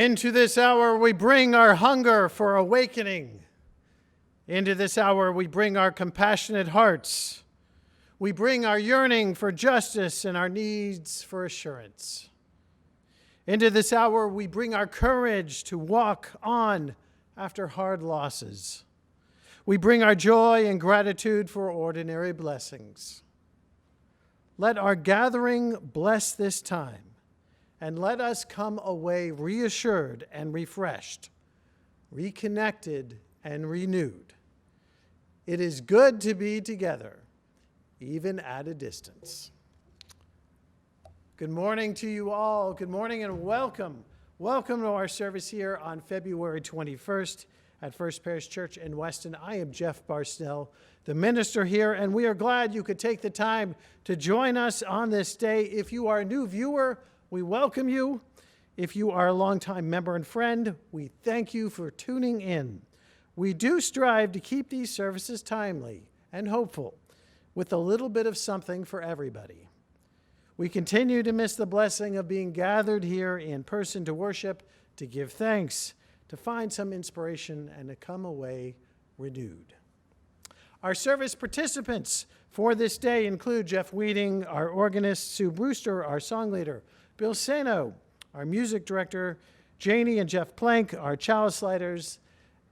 Into this hour we bring our hunger for awakening. Into this hour we bring our compassionate hearts. We bring our yearning for justice and our needs for assurance. Into this hour we bring our courage to walk on after hard losses. We bring our joy and gratitude for ordinary blessings. Let our gathering bless this time, and let us come away reassured and refreshed, reconnected and renewed. It is good to be together, even at a distance. Good morning to you all. Good morning and welcome. Welcome to our service here on February 21st at First Parish Church in Weston. I am Jeff Barz-Snell, the minister here, and we are glad you could take the time to join us on this day. If you are a new viewer, we welcome you. If you are a longtime member and friend, we thank you for tuning in. We do strive to keep these services timely and hopeful, with a little bit of something for everybody. We continue to miss the blessing of being gathered here in person to worship, to give thanks, to find some inspiration, and to come away renewed. Our service participants for this day include Jeff Weeding, our organist, Sue Brewster, our song leader, Bill Sano, our music director, Janie and Jeff Plank, our chalice lighters,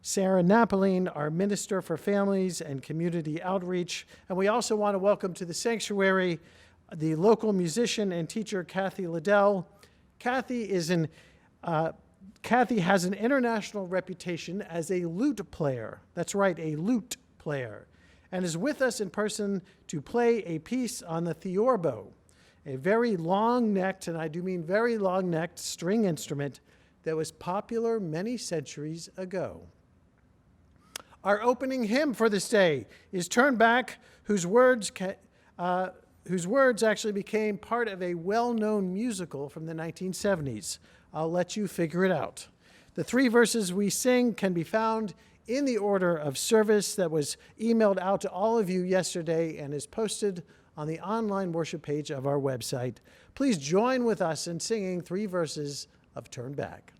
Sarah Napoline, our minister for families and community outreach. And we also want to welcome to the sanctuary the local musician and teacher, Kathy Liddell. Kathy has an international reputation as a lute player. That's right, a lute player. And is with us in person to play a piece on the theorbo, a very long-necked, and I do mean very long-necked, string instrument that was popular many centuries ago. Our opening hymn for this day is Turn Back, whose words actually became part of a well-known musical from the 1970s. I'll let you figure it out. The three verses we sing can be found in the order of service that was emailed out to all of you yesterday and is posted on the online worship page of our website. Please join with us in singing three verses of Turn Back.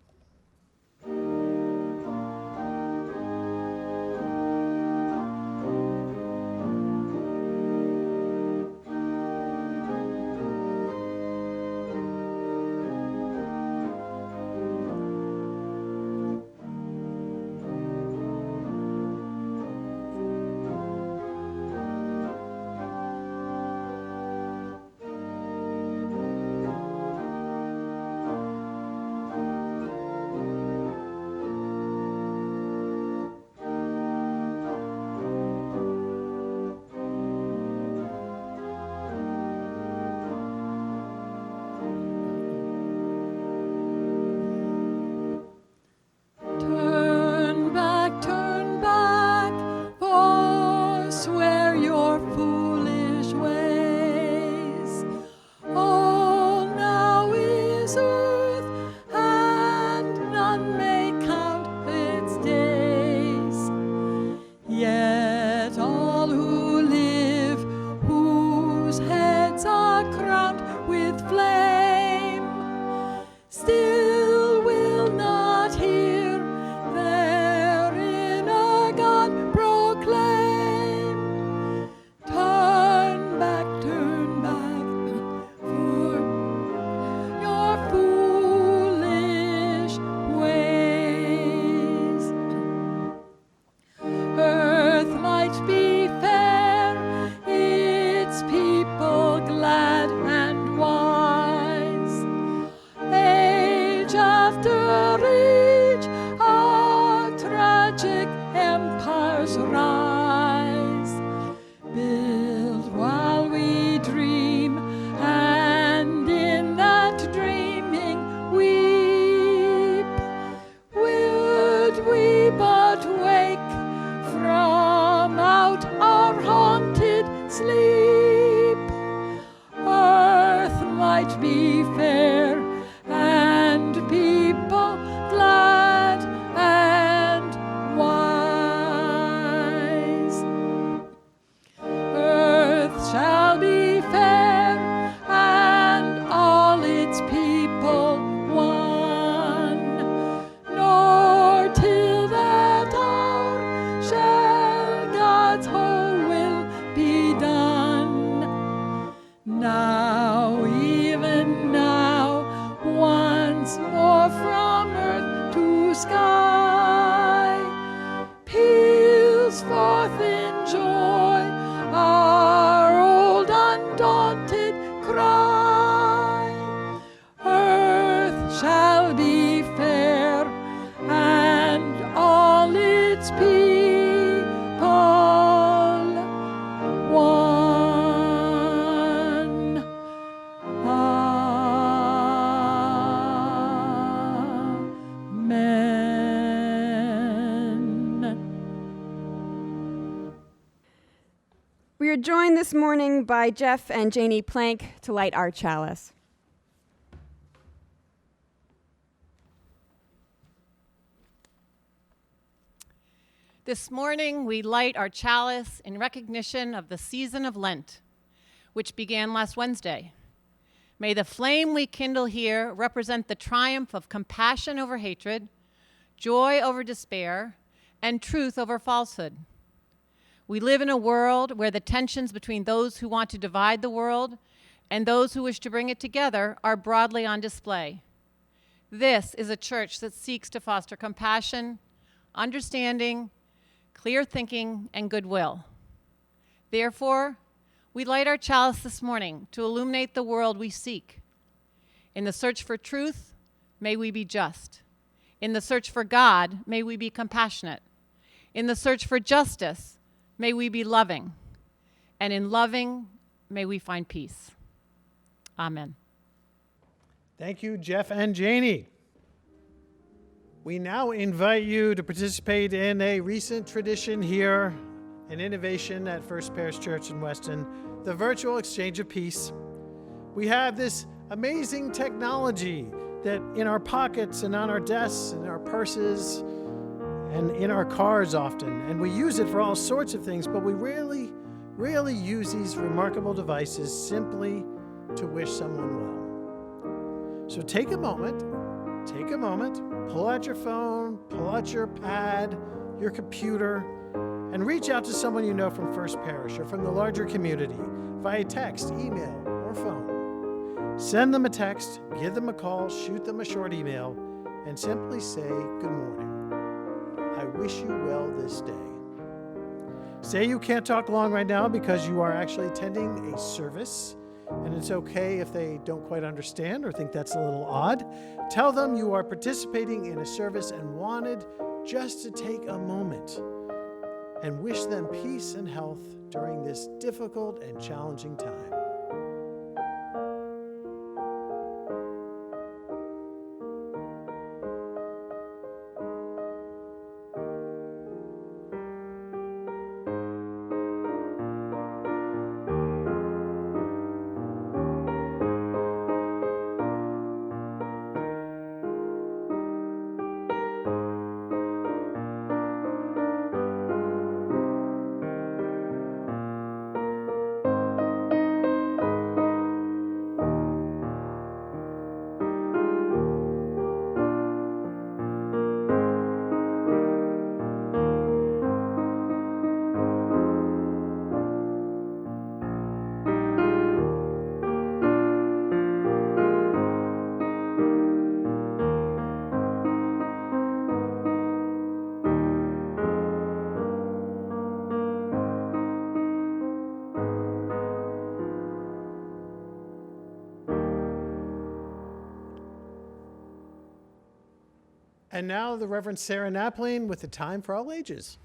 are joined this morning by Jeff and Janie Plank to light our chalice. This morning, we light our chalice in recognition of the season of Lent, which began last Wednesday. May the flame we kindle here represent the triumph of compassion over hatred, joy over despair, and truth over falsehood. We live in a world where the tensions between those who want to divide the world and those who wish to bring it together are broadly on display. This is a church that seeks to foster compassion, understanding, clear thinking, and goodwill. Therefore, we light our chalice this morning to illuminate the world we seek. In the search for truth, may we be just. In the search for God, may we be compassionate. In the search for justice, may we be loving. And in loving, may we find peace. Amen. Thank you, Jeff and Janie. We now invite you to participate in a recent tradition here, an innovation at First Parish Church in Weston, the virtual exchange of peace. We have this amazing technology that in our pockets and on our desks and our purses and in our cars often, and we use it for all sorts of things, but we rarely use these remarkable devices simply to wish someone well. So take a moment, pull out your phone, pull out your pad, your computer, and reach out to someone you know from First Parish or from the larger community via text, email, or phone. Send them a text, give them a call, shoot them a short email, and simply say, "Good morning. I wish you well this day." Say you can't talk long right now because you are actually attending a service, and it's okay if they don't quite understand or think that's a little odd. Tell them you are participating in a service and wanted just to take a moment and wish them peace and health during this difficult and challenging time. And now the Reverend Sarah Napling with the Time for All Ages.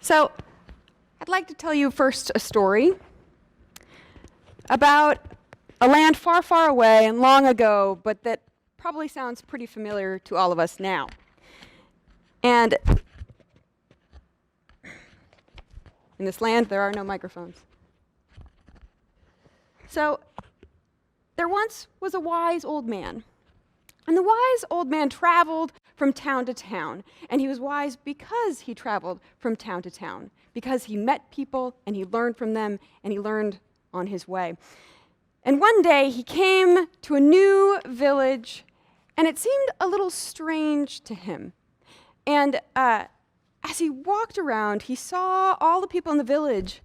So, I'd like to tell you first a story about a land far, far away and long ago, but that probably sounds pretty familiar to all of us now. And in this land, there are no microphones. So, there once was a wise old man. And the wise old man traveled from town to town. And he was wise because he traveled from town to town, because he met people and he learned from them and he learned on his way. And one day he came to a new village and it seemed a little strange to him. And as he walked around, he saw all the people in the village,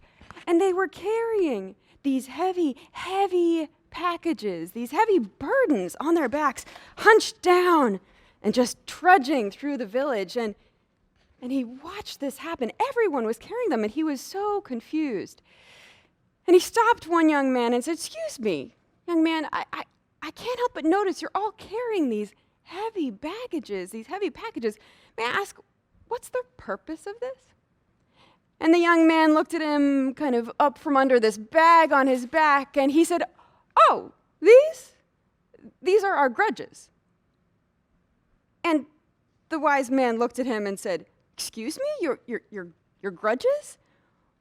and they were carrying these heavy, heavy packages, these heavy burdens on their backs, hunched down and just trudging through the village. And he watched this happen. Everyone was carrying them, and he was so confused. And he stopped one young man and said, "Excuse me, young man, I can't help but notice you're all carrying these heavy baggages, these heavy packages. May I ask, what's the purpose of this?" And the young man looked at him kind of up from under this bag on his back, and he said, "Oh, These are our grudges. And the wise man looked at him and said, "Excuse me, your grudges?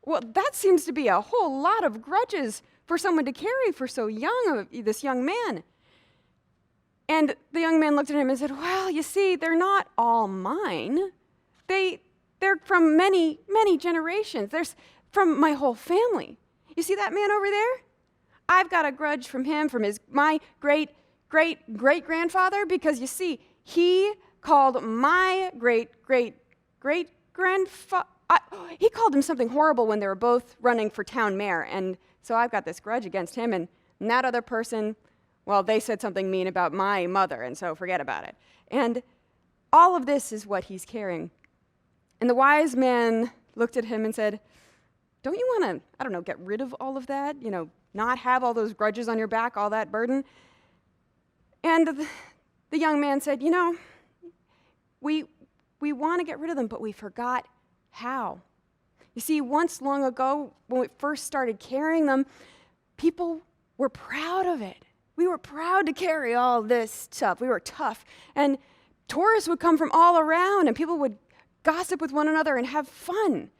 Well, that seems to be a whole lot of grudges for someone to carry for so young, this young man." And the young man looked at him and said, "Well, you see, they're not all mine. They're from many, many generations. There's from my whole family. You see that man over there? I've got a grudge from him, from my great-great-great-grandfather, because you see, he called my great-great-great-grandfather, he called him something horrible when they were both running for town mayor, and so I've got this grudge against him, and that other person, well, they said something mean about my mother, and so forget about it." And all of this is what he's carrying. And the wise man looked at him and said, "Don't you want to, get rid of all of that? Not have all those grudges on your back, all that burden?" And the young man said, we want to get rid of them, but we forgot how. You see, once long ago, when we first started carrying them, people were proud of it. We were proud to carry all this stuff. We were tough. And tourists would come from all around, and people would gossip with one another and have fun.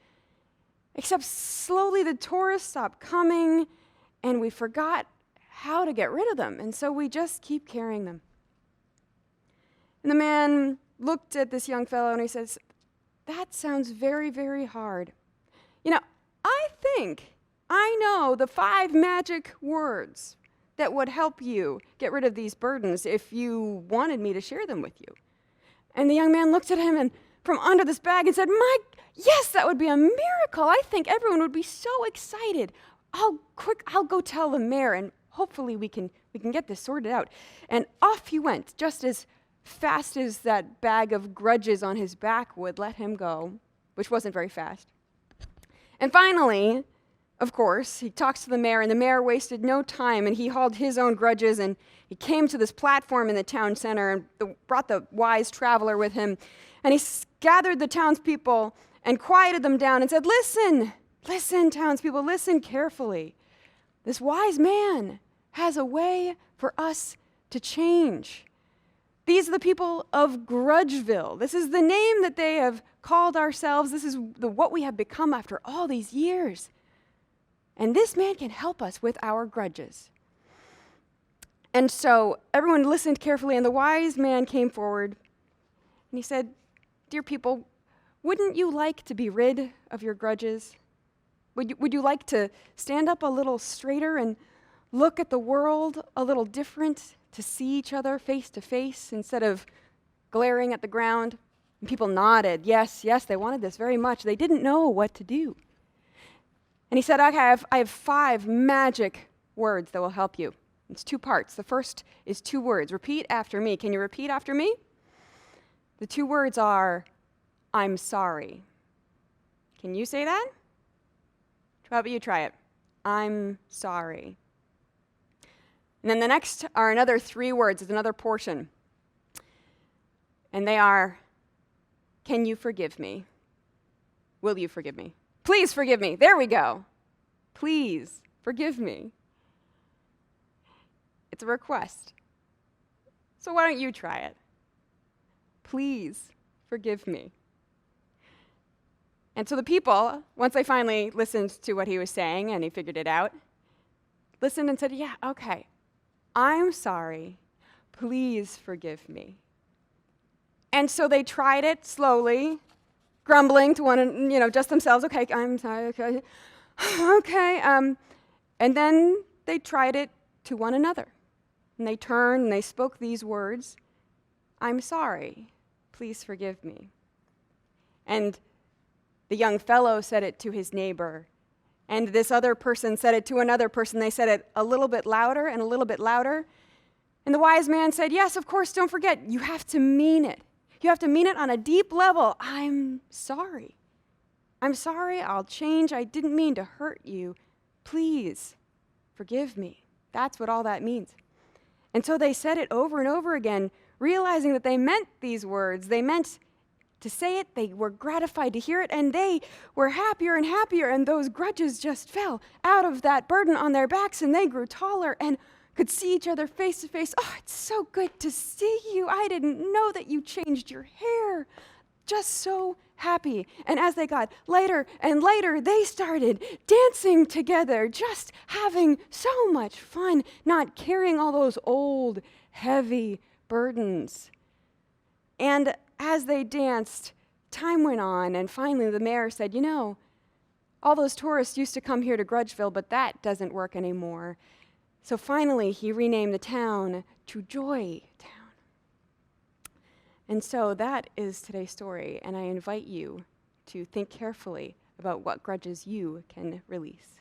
Except slowly the tourists stopped coming, and we forgot how to get rid of them, and so we just keep carrying them. And the man looked at this young fellow and he says, "That sounds very, very hard. I think I know the 5 magic words that would help you get rid of these burdens if you wanted me to share them with you." And the young man looked at him and from under this bag and said, "Yes, that would be a miracle. I think everyone would be so excited. I'll go tell the mayor, and hopefully we can get this sorted out." And off he went, just as fast as that bag of grudges on his back would let him go, which wasn't very fast. And finally, of course, he talks to the mayor, and the mayor wasted no time, and he hauled his own grudges, and he came to this platform in the town center and brought the wise traveler with him, and he gathered the townspeople and quieted them down and said, "Listen, townspeople, listen carefully. This wise man has a way for us to change. These are the people of Grudgeville. This is the name that they have called ourselves. This is what we have become after all these years. And this man can help us with our grudges." And so everyone listened carefully, and the wise man came forward, and he said, "Dear people, wouldn't you like to be rid of your grudges? Would you like to stand up a little straighter and look at the world a little different, to see each other face to face instead of glaring at the ground?" And people nodded. Yes, they wanted this very much. They didn't know what to do. And he said, I have 5 magic words that will help you. It's 2 parts. The first is 2 words. Repeat after me. Can you repeat after me? The 2 words are, "I'm sorry." Can you say that? How about you try it? "I'm sorry." And then the next are another 3 words. It's another portion. And they are, "Can you forgive me? Will you forgive me? Please forgive me." There we go. Please forgive me. It's a request. So why don't you try it? Please forgive me. And so the people, once they finally listened to what he was saying and he figured it out, listened and said, "Yeah, okay, I'm sorry. Please forgive me." And so they tried it slowly, grumbling to just themselves. "Okay, I'm sorry, okay. Okay." And then they tried it to one another. And they turned and they spoke these words, "I'm sorry. Please forgive me." And the young fellow said it to his neighbor. And this other person said it to another person. They said it a little bit louder and a little bit louder. And the wise man said, "Yes, of course, don't forget, you have to mean it. You have to mean it on a deep level. I'm sorry. I'm sorry, I'll change. I didn't mean to hurt you. Please forgive me." That's what all that means. And so they said it over and over again, realizing that they meant these words. They meant to say it, they were gratified to hear it, and they were happier and happier, and those grudges just fell out of that burden on their backs, and they grew taller and could see each other face to face. Oh, it's so good to see you. I didn't know that you changed your hair. Just so happy. And as they got later and later, they started dancing together, just having so much fun, not carrying all those old, heavy burdens. And as they danced, time went on, and finally the mayor said, you know, all those tourists used to come here to Grudgeville, but that doesn't work anymore. So finally, he renamed the town to Joy Town. And so that is today's story, and I invite you to think carefully about what grudges you can release.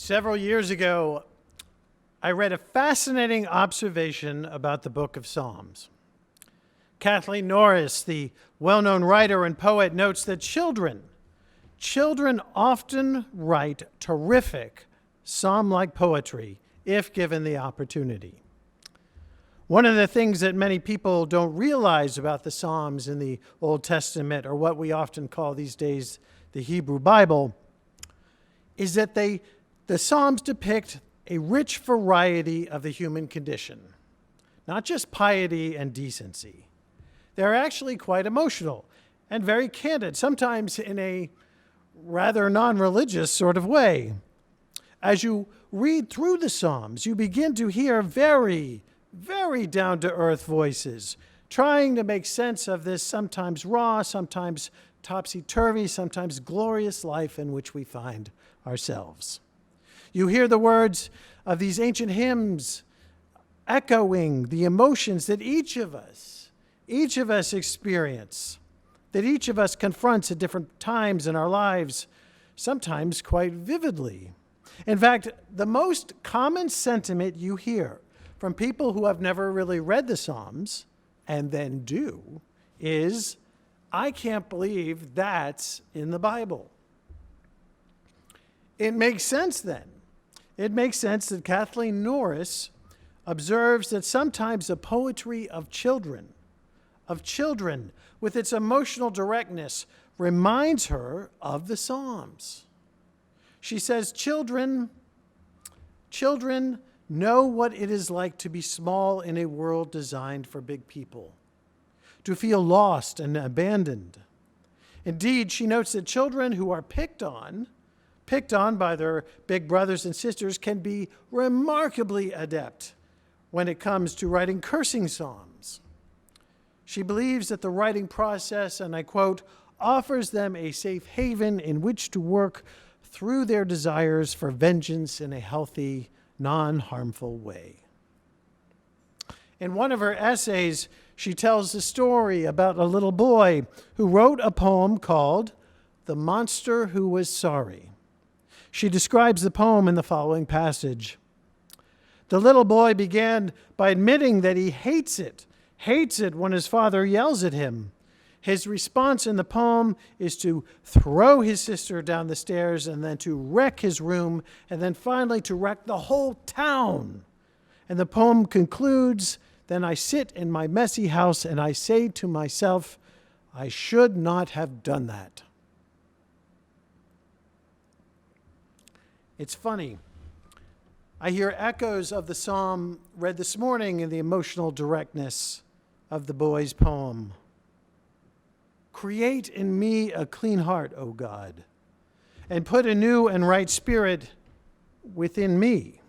Several years ago, I read a fascinating observation about the book of Psalms. Kathleen Norris, the well-known writer and poet, notes that children often write terrific psalm-like poetry if given the opportunity. One of the things that many people don't realize about the Psalms in the Old Testament, or what we often call these days the Hebrew Bible, is that the Psalms depict a rich variety of the human condition, not just piety and decency. They're actually quite emotional and very candid, sometimes in a rather non-religious sort of way. As you read through the Psalms, you begin to hear very, very down-to-earth voices trying to make sense of this sometimes raw, sometimes topsy-turvy, sometimes glorious life in which we find ourselves. You hear the words of these ancient hymns echoing the emotions that each of us experience, that each of us confronts at different times in our lives, sometimes quite vividly. In fact, the most common sentiment you hear from people who have never really read the Psalms and then do is, "I can't believe that's in the Bible." It makes sense then. It makes sense that Kathleen Norris observes that sometimes the poetry of children with its emotional directness reminds her of the Psalms. She says, children know what it is like to be small in a world designed for big people, to feel lost and abandoned. Indeed, she notes that children who are picked on by their big brothers and sisters, can be remarkably adept when it comes to writing cursing psalms. She believes that the writing process, and I quote, offers them a safe haven in which to work through their desires for vengeance in a healthy, non-harmful way. In one of her essays, she tells the story about a little boy who wrote a poem called "The Monster Who Was Sorry." She describes the poem in the following passage. The little boy began by admitting that he hates it when his father yells at him. His response in the poem is to throw his sister down the stairs and then to wreck his room and then finally to wreck the whole town. And the poem concludes, "Then I sit in my messy house and I say to myself, I should not have done that." It's funny. I hear echoes of the psalm read this morning in the emotional directness of the boy's poem. Create in me a clean heart, O God, and put a new and right spirit within me.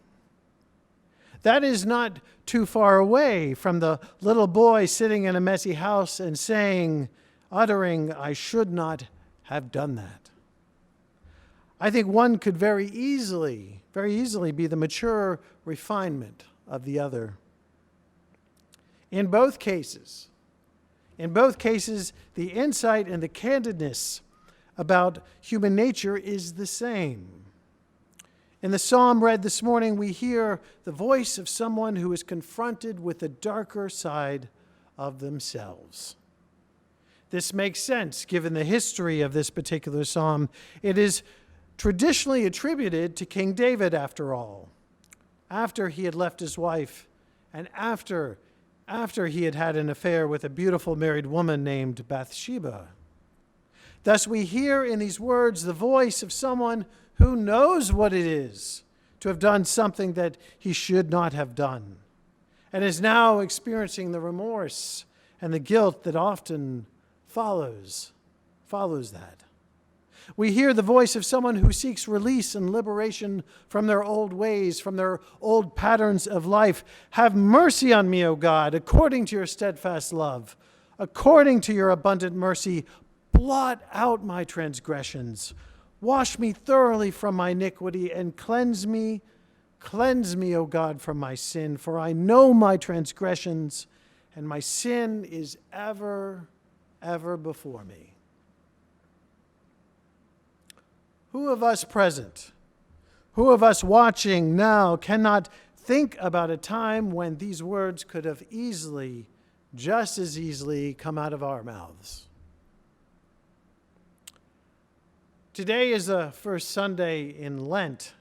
That is not too far away from the little boy sitting in a messy house and uttering, I should not have done that. I think one could very easily be the mature refinement of the other. In both cases, the insight and the candidness about human nature is the same. In the psalm read this morning, we hear the voice of someone who is confronted with the darker side of themselves. This makes sense given the history of this particular psalm. It is traditionally attributed to King David, after all, after he had left his wife and after he had had an affair with a beautiful married woman named Bathsheba. Thus we hear in these words the voice of someone who knows what it is to have done something that he should not have done, and is now experiencing the remorse and the guilt that often follows that. We hear the voice of someone who seeks release and liberation from their old ways, from their old patterns of life. Have mercy on me, O God, according to your steadfast love. According to your abundant mercy, blot out my transgressions. Wash me thoroughly from my iniquity and cleanse me, O God, from my sin. For I know my transgressions, and my sin is ever, ever before me. Who of us present Who of us watching now cannot think about a time when these words could have easily, just as easily, come out of our mouths? Today is the first Sunday in Lent,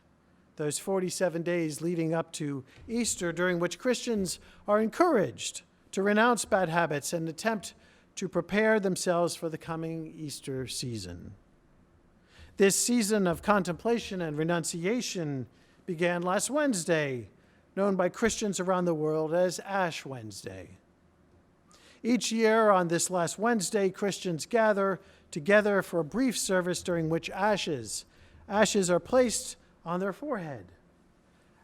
those 47 days leading up to Easter, during which Christians are encouraged to renounce bad habits and attempt to prepare themselves for the coming Easter season. This season of contemplation and renunciation began last Wednesday, known by Christians around the world as Ash Wednesday. Each year on this last Wednesday, Christians gather together for a brief service during which ashes are placed on their forehead.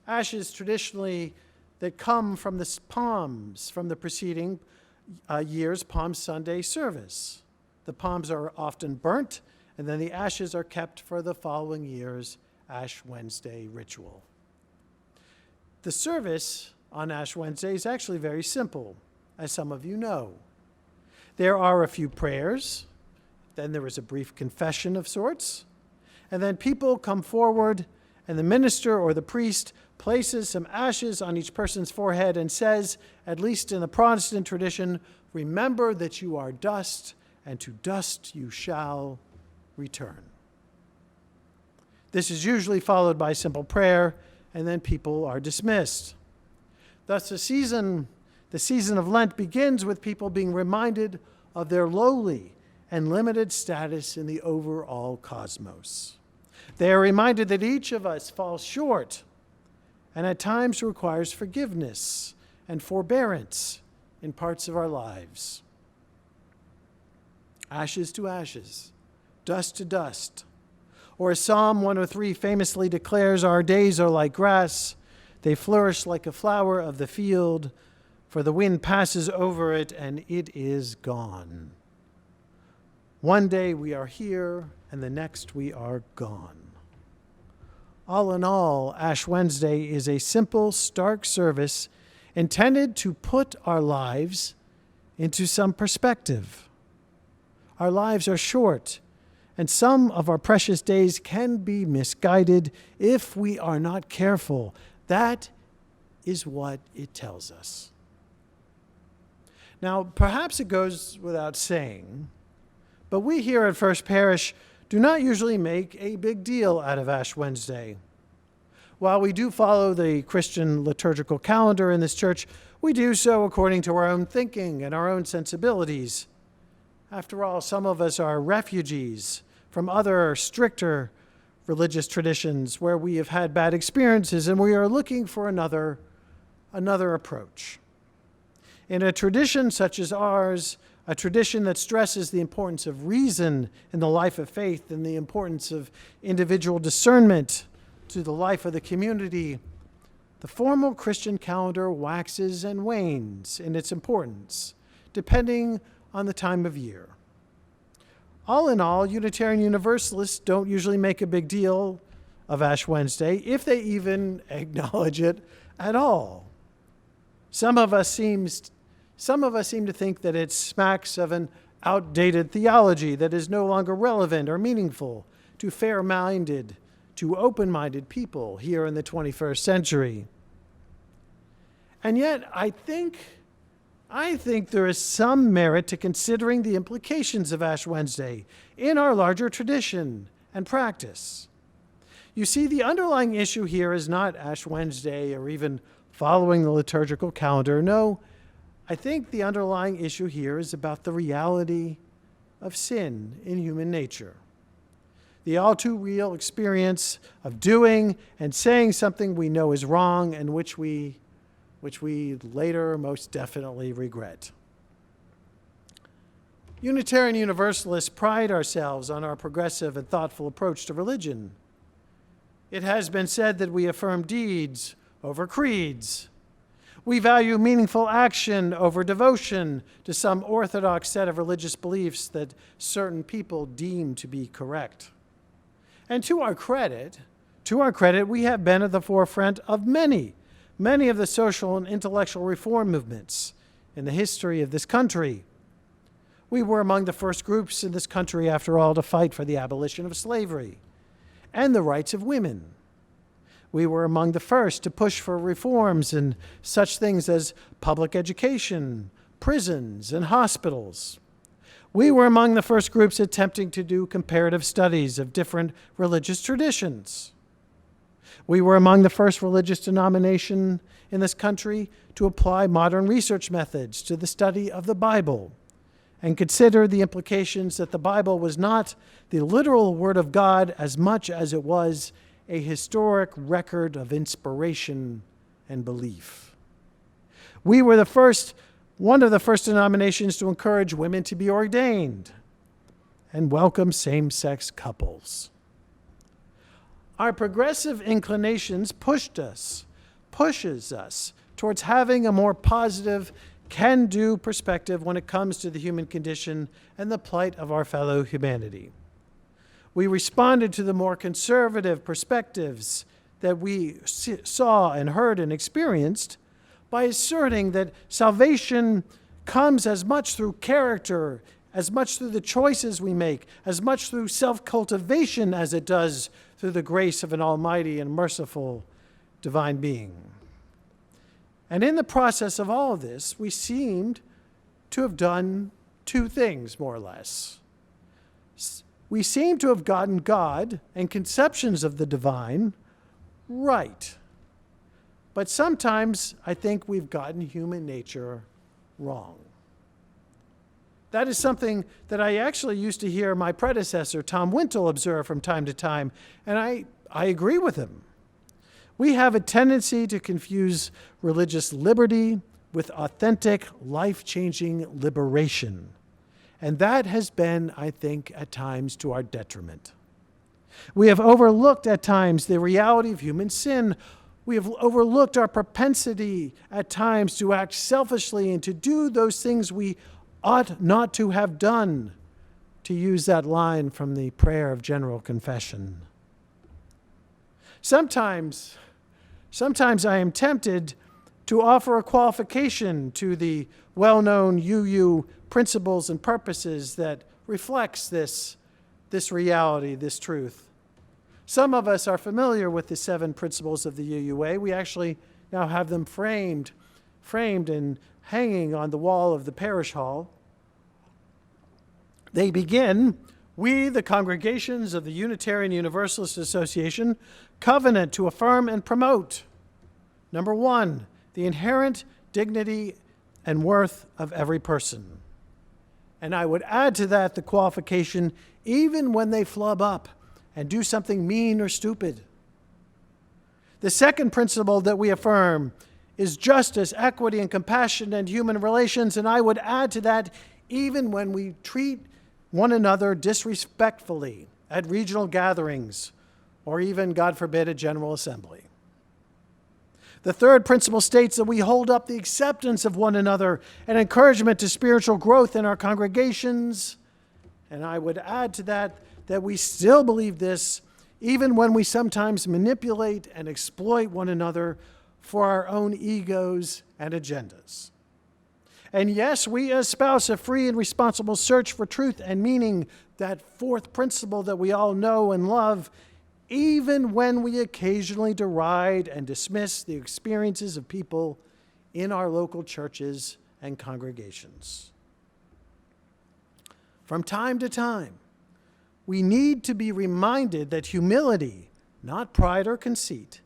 Ashes traditionally that come from the palms from the preceding year's Palm Sunday service. The palms are often burnt, and then the ashes are kept for the following year's Ash Wednesday ritual. The service on Ash Wednesday is actually very simple, as some of you know. There are a few prayers, then there is a brief confession of sorts, and then people come forward, and the minister or the priest places some ashes on each person's forehead and says, at least in the Protestant tradition, "Remember that you are dust, and to dust you shall return." This is usually followed by simple prayer, and then people are dismissed. Thus, the season of Lent begins with people being reminded of their lowly and limited status in the overall cosmos. They are reminded that each of us falls short and at times requires forgiveness and forbearance in parts of our lives. Ashes to ashes, dust to dust. Or as Psalm 103 famously declares, our days are like grass. They flourish like a flower of the field, for the wind passes over it and it is gone. One day we are here and the next we are gone. All in all, Ash Wednesday is a simple, stark service intended to put our lives into some perspective. Our lives are short, and some of our precious days can be misguided if we are not careful. That is what it tells us. Now, perhaps it goes without saying, but we here at First Parish do not usually make a big deal out of Ash Wednesday. While we do follow the Christian liturgical calendar in this church, we do so according to our own thinking and our own sensibilities. After all, some of us are refugees from other stricter religious traditions where we have had bad experiences, and we are looking for another approach. In a tradition such as ours, a tradition that stresses the importance of reason in the life of faith and the importance of individual discernment to the life of the community, the formal Christian calendar waxes and wanes in its importance, depending on the time of year. All in all, Unitarian Universalists don't usually make a big deal of Ash Wednesday, if they even acknowledge it at all. Some of us seem to think that it smacks of an outdated theology that is no longer relevant or meaningful to fair-minded, to open-minded people here in the 21st century. And yet, I think there is some merit to considering the implications of Ash Wednesday in our larger tradition and practice. You see, the underlying issue here is not Ash Wednesday or even following the liturgical calendar. No, I think the underlying issue here is about the reality of sin in human nature. The all too real experience of doing and saying something we know is wrong and which we later most definitely regret. Unitarian Universalists pride ourselves on our progressive and thoughtful approach to religion. It has been said that we affirm deeds over creeds. We value meaningful action over devotion to some orthodox set of religious beliefs that certain people deem to be correct. And to our credit, we have been at the forefront of many of the social and intellectual reform movements in the history of this country. We were among the first groups in this country, after all, to fight for the abolition of slavery and the rights of women. We were among the first to push for reforms in such things as public education, prisons, and hospitals. We were among the first groups attempting to do comparative studies of different religious traditions. We were among the first religious denomination in this country to apply modern research methods to the study of the Bible and consider the implications that the Bible was not the literal Word of God as much as it was a historic record of inspiration and belief. We were one of the first denominations to encourage women to be ordained and welcome same-sex couples. Our progressive inclinations pushes us towards having a more positive, can-do perspective when it comes to the human condition and the plight of our fellow humanity. We responded to the more conservative perspectives that we saw and heard and experienced by asserting that salvation comes as much through character, as much through the choices we make, as much through self-cultivation as it does through the grace of an almighty and merciful divine being. And in the process of all of this, we seemed to have done two things, more or less. We seem to have gotten God and conceptions of the divine right. But sometimes I think we've gotten human nature wrong. That is something that I actually used to hear my predecessor, Tom Wintle, observe from time to time, and I agree with him. We have a tendency to confuse religious liberty with authentic, life-changing liberation. And that has been, I think, at times to our detriment. We have overlooked at times the reality of human sin. We have overlooked our propensity at times to act selfishly and to do those things we ought not to have done, to use that line from the prayer of general confession. Sometimes I am tempted to offer a qualification to the well-known UU principles and purposes that reflects this reality, this truth. Some of us are familiar with the 7 principles of the UUA. We actually now have them framed and hanging on the wall of the parish hall. They begin, "We, the congregations of the Unitarian Universalist Association, covenant to affirm and promote." Number 1, the inherent dignity and worth of every person. And I would add to that the qualification, even when they flub up and do something mean or stupid. The second principle that we affirm is justice, equity, and compassion and human relations. And I would add to that, even when we treat one another disrespectfully at regional gatherings or even, God forbid, a General Assembly. The third principle states that we hold up the acceptance of one another and encouragement to spiritual growth in our congregations. And I would add to that we still believe this even when we sometimes manipulate and exploit one another for our own egos and agendas. And yes, we espouse a free and responsible search for truth and meaning, that fourth principle that we all know and love, even when we occasionally deride and dismiss the experiences of people in our local churches and congregations. From time to time, we need to be reminded that humility, not pride or conceit,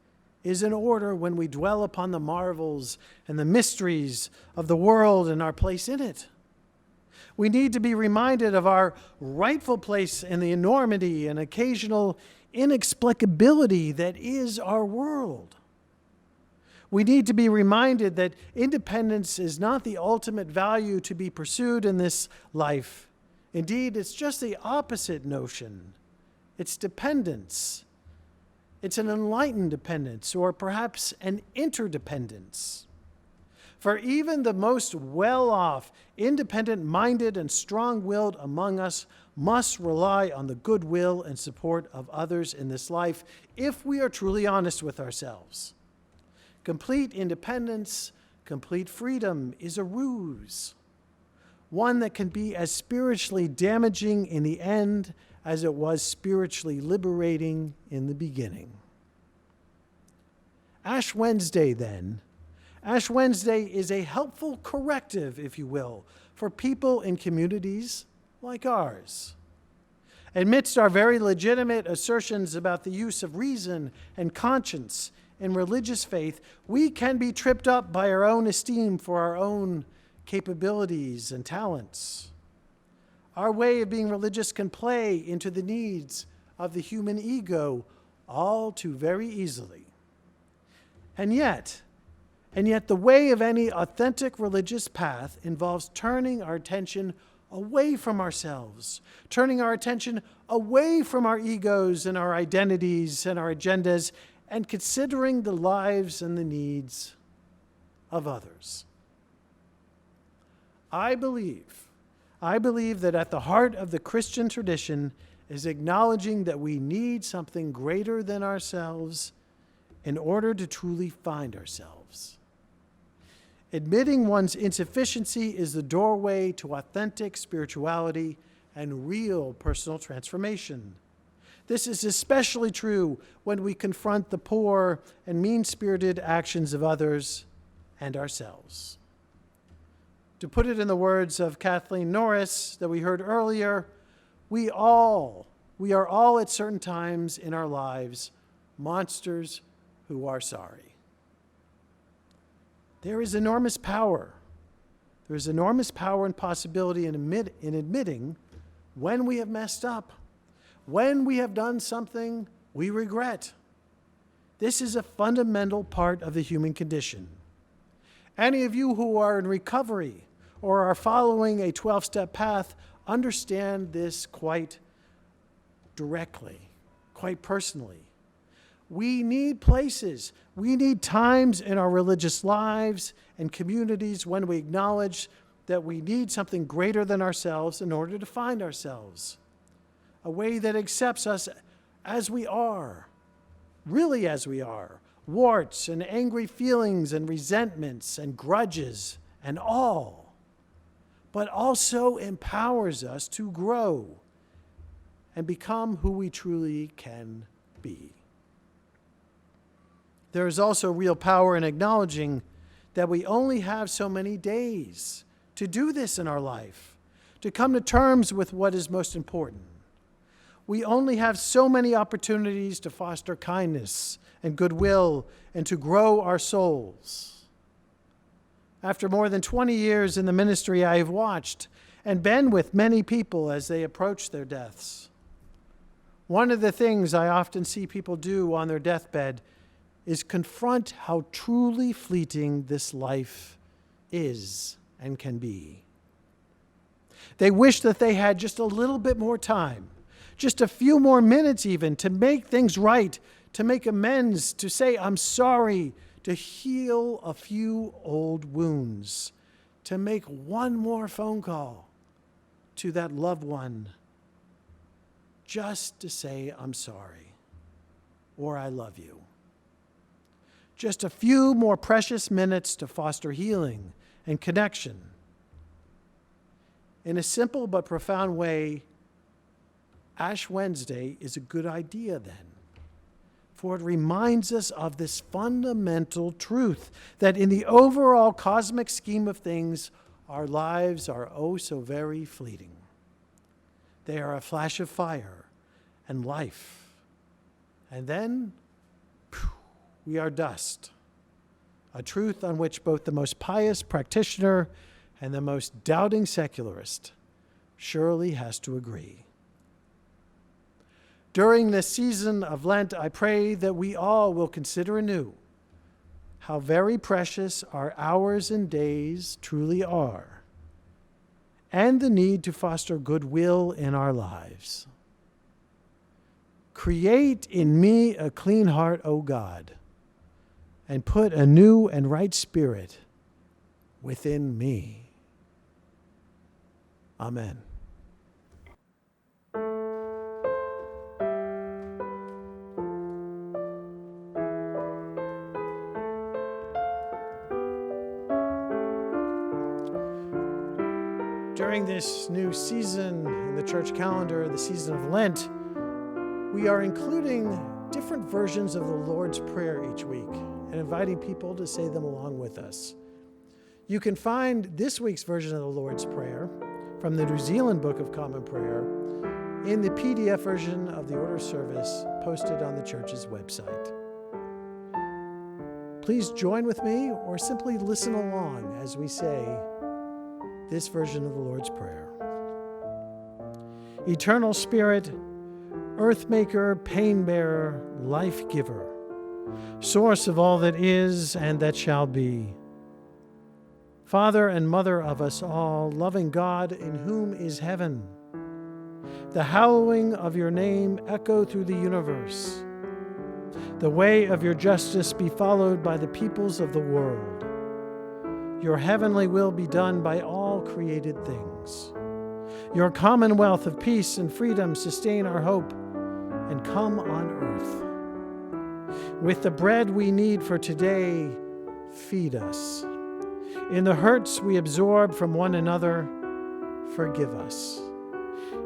is in order when we dwell upon the marvels and the mysteries of the world and our place in it. We need to be reminded of our rightful place in the enormity and occasional inexplicability that is our world. We need to be reminded that independence is not the ultimate value to be pursued in this life. Indeed, it's just the opposite notion. It's dependence. It's an enlightened dependence, or perhaps an interdependence. For even the most well-off, independent-minded, and strong-willed among us must rely on the goodwill and support of others in this life if we are truly honest with ourselves. Complete independence, complete freedom is a ruse, one that can be as spiritually damaging in the end as it was spiritually liberating in the beginning. Ash Wednesday, then. Ash Wednesday is a helpful corrective, if you will, for people in communities like ours. Amidst our very legitimate assertions about the use of reason and conscience in religious faith, we can be tripped up by our own esteem for our own capabilities and talents. Our way of being religious can play into the needs of the human ego all too very easily. And yet, the way of any authentic religious path involves turning our attention away from ourselves, turning our attention away from our egos and our identities and our agendas, and considering the lives and the needs of others. I believe that at the heart of the Christian tradition is acknowledging that we need something greater than ourselves in order to truly find ourselves. Admitting one's insufficiency is the doorway to authentic spirituality and real personal transformation. This is especially true when we confront the poor and mean-spirited actions of others and ourselves. To put it in the words of Kathleen Norris that we heard earlier, we are all at certain times in our lives monsters who are sorry. There is enormous power. There is enormous power and possibility in admitting when we have messed up, when we have done something we regret. This is a fundamental part of the human condition. Any of you who are in recovery or are following a 12-step path understand this quite directly, quite personally. We need places, we need times in our religious lives and communities when we acknowledge that we need something greater than ourselves in order to find ourselves. A way that accepts us as we are, really as we are, warts and angry feelings and resentments and grudges and all, but also empowers us to grow and become who we truly can be. There is also real power in acknowledging that we only have so many days to do this in our life, to come to terms with what is most important. We only have so many opportunities to foster kindness and goodwill and to grow our souls. After more than 20 years in the ministry, I have watched and been with many people as they approach their deaths. One of the things I often see people do on their deathbed is confront how truly fleeting this life is and can be. They wish that they had just a little bit more time, just a few more minutes even, to make things right, to make amends, to say, I'm sorry, to heal a few old wounds, to make one more phone call to that loved one, just to say, I'm sorry, or I love you. Just a few more precious minutes to foster healing and connection. In a simple but profound way, Ash Wednesday is a good idea then, for it reminds us of this fundamental truth that in the overall cosmic scheme of things, our lives are oh so very fleeting. They are a flash of fire and life. And then, we are dust, a truth on which both the most pious practitioner and the most doubting secularist surely has to agree. During this season of Lent, I pray that we all will consider anew how very precious our hours and days truly are, and the need to foster goodwill in our lives. Create in me a clean heart, O God, and put a new and right spirit within me. Amen. During this new season in the church calendar, the season of Lent, we are including different versions of the Lord's Prayer each week. and inviting people to say them along with us. You can find this week's version of the Lord's Prayer from the New Zealand Book of Common Prayer in the PDF version of the order service posted on the church's website. Please join with me or simply listen along as we say this version of the Lord's Prayer. Eternal Spirit, Earthmaker, Pain-bearer, Life-giver, Source of all that is and that shall be, Father and Mother of us all, loving God in whom is heaven, the hallowing of your name echo through the universe. The way of your justice be followed by the peoples of the world. Your heavenly will be done by all created things. Your commonwealth of peace and freedom sustain our hope and come on earth. With the bread we need for today, feed us. In the hurts we absorb from one another, forgive us.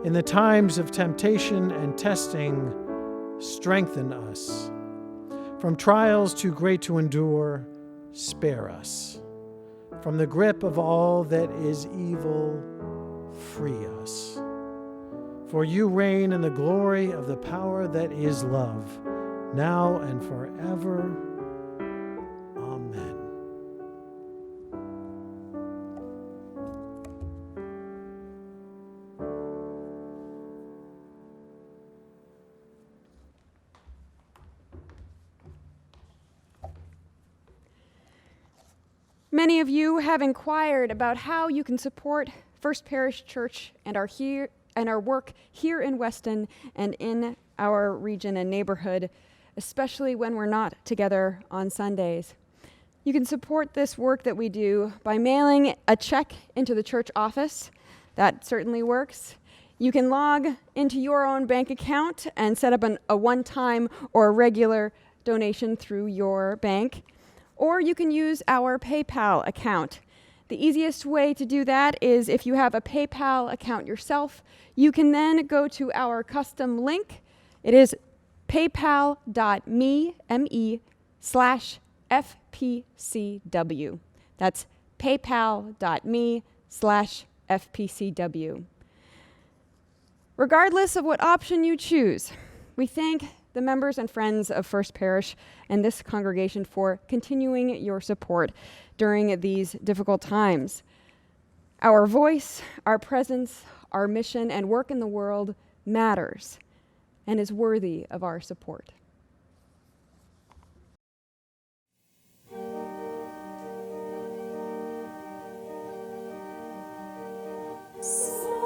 In the times of temptation and testing, strengthen us. From trials too great to endure, spare us. From the grip of all that is evil, free us. For you reign in the glory of the power that is love, now and forever. Amen. Many of you have inquired about how you can support First Parish Church and our work here in Weston and in our region and neighborhood, especially when we're not together on Sundays. You can support this work that we do by mailing a check into the church office. That certainly works. You can log into your own bank account and set up a one-time or a regular donation through your bank. Or you can use our PayPal account. The easiest way to do that is if you have a PayPal account yourself, you can then go to our custom link. It is paypal.me/FPCW. That's paypal.me/FPCW. Regardless of what option you choose, we thank the members and friends of First Parish and this congregation for continuing your support during these difficult times. Our voice, our presence, our mission, and work in the world matters and is worthy of our support. Sanctus,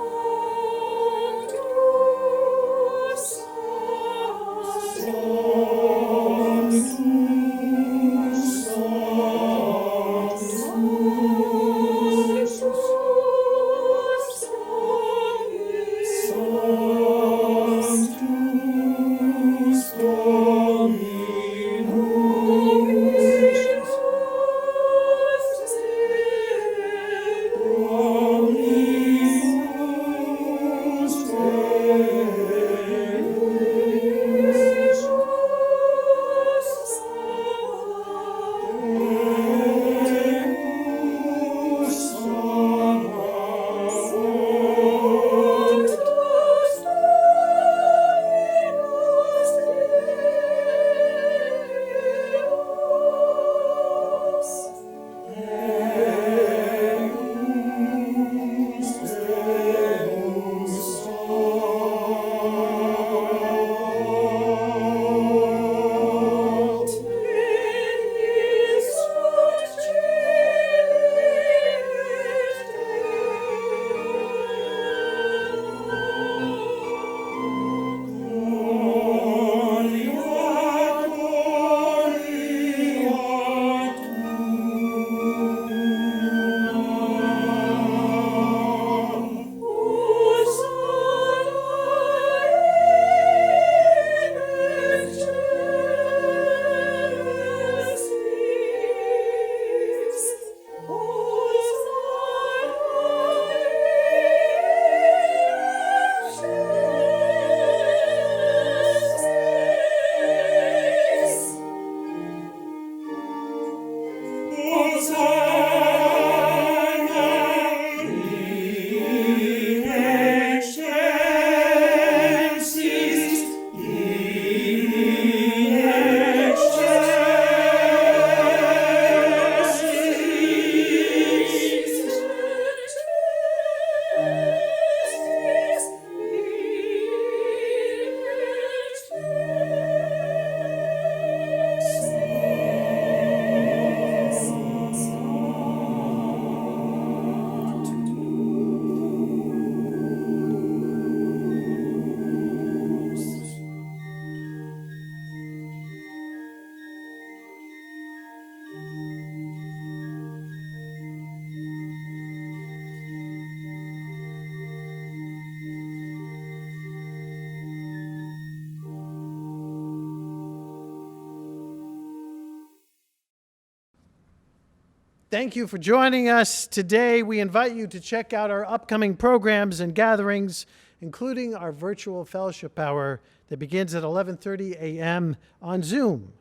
Thank you for joining us today. We invite you to check out our upcoming programs and gatherings, including our virtual fellowship hour that begins at 11:30 a.m. on Zoom.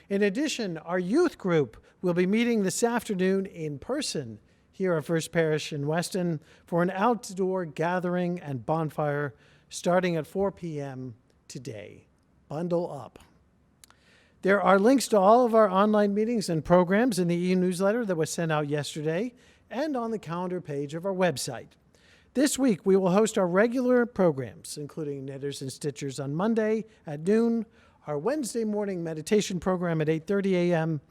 In addition, our youth group will be meeting this afternoon in person here at First Parish in Weston for an outdoor gathering and bonfire starting at 4 p.m. today. Bundle up. There are links to all of our online meetings and programs in the e-newsletter that was sent out yesterday and on the calendar page of our website. This week, we will host our regular programs, including Knitters and Stitchers on Monday at noon, our Wednesday morning meditation program at 8:30 a.m.,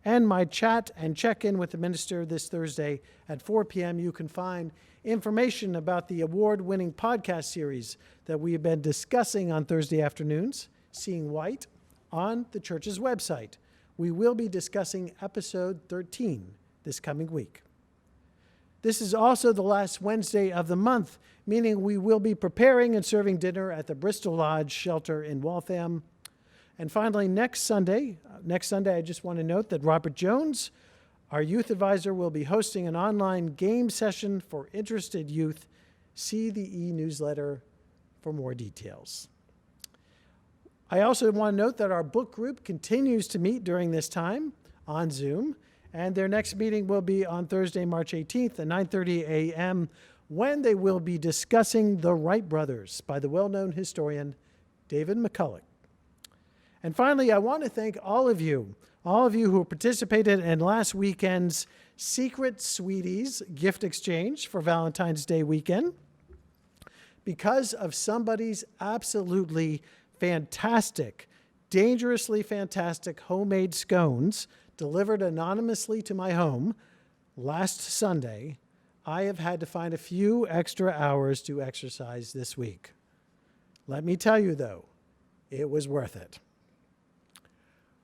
and my chat and check-in with the minister this Thursday at 4 p.m. You can find information about the award-winning podcast series that we have been discussing on Thursday afternoons, Seeing White, on the church's website. We will be discussing episode 13 this coming week. This is also the last Wednesday of the month, meaning we will be preparing and serving dinner at the Bristol Lodge shelter in Waltham. And finally, next Sunday, I just want to note that Robert Jones, our youth advisor, will be hosting an online game session for interested youth. See the e-newsletter for more details. I also want to note that our book group continues to meet during this time on Zoom, and their next meeting will be on Thursday, March 18th at 9:30 a.m., when they will be discussing The Wright Brothers by the well-known historian David McCulloch. And finally, I want to thank all of you who participated in last weekend's Secret Sweeties gift exchange for Valentine's Day weekend. Because of somebody's absolutely fantastic, dangerously fantastic homemade scones delivered anonymously to my home last Sunday, I have had to find a few extra hours to exercise this week. Let me tell you, though, it was worth it.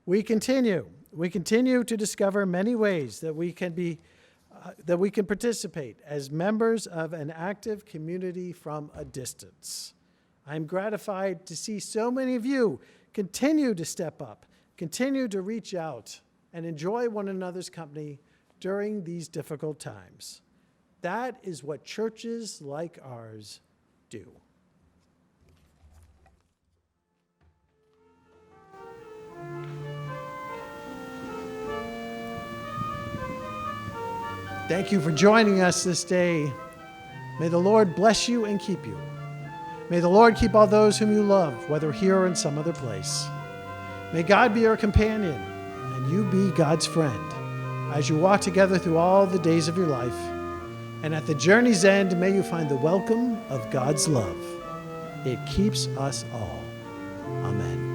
We continue to discover many ways that we can participate as members of an active community from a distance. I'm gratified to see so many of you continue to step up, continue to reach out, and enjoy one another's company during these difficult times. That is what churches like ours do. Thank you for joining us this day. May the Lord bless you and keep you. May the Lord keep all those whom you love, whether here or in some other place. May God be your companion, and you be God's friend, as you walk together through all the days of your life. And at the journey's end, may you find the welcome of God's love. It keeps us all. Amen.